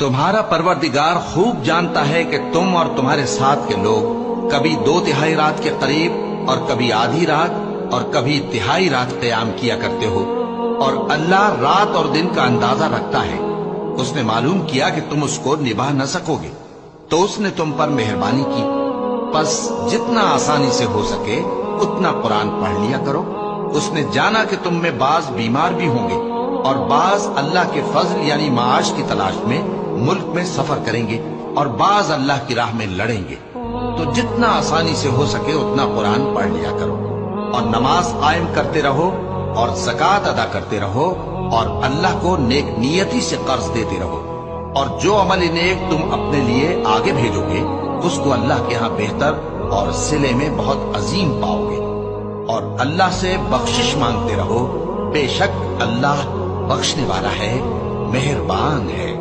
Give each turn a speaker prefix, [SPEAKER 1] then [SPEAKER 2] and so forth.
[SPEAKER 1] تمہارا پروردگار خوب جانتا ہے کہ تم اور تمہارے ساتھ کے لوگ کبھی 2/3 رات کے قریب اور کبھی آدھی رات اور کبھی تہائی رات قیام کیا کرتے ہو، اور اللہ رات اور دن کا اندازہ رکھتا ہے۔ اس نے معلوم کیا کہ تم اس کو نبھا نہ سکو گے تو اس نے تم پر مہربانی کی، پس جتنا آسانی سے ہو سکے اتنا قرآن پڑھ لیا کرو۔ اس نے جانا کہ تم میں بعض بیمار بھی ہوں گے اور بعض اللہ کے فضل یعنی معاش کی تلاش میں ملک میں سفر کریں گے اور بعض اللہ کی راہ میں لڑیں گے، تو جتنا آسانی سے ہو سکے اتنا قرآن پڑھ لیا کرو، اور نماز قائم کرتے رہو اور زکوٰۃ ادا کرتے رہو اور اللہ کو نیک نیتی سے قرض دیتے رہو، اور جو عمل نیک تم اپنے لیے آگے بھیجو گے اس کو اللہ کے ہاں بہتر اور صلے میں بہت عظیم پاؤ گے، اور اللہ سے بخشش مانگتے رہو، بے شک اللہ بخشنے والا ہے، مہربان ہے۔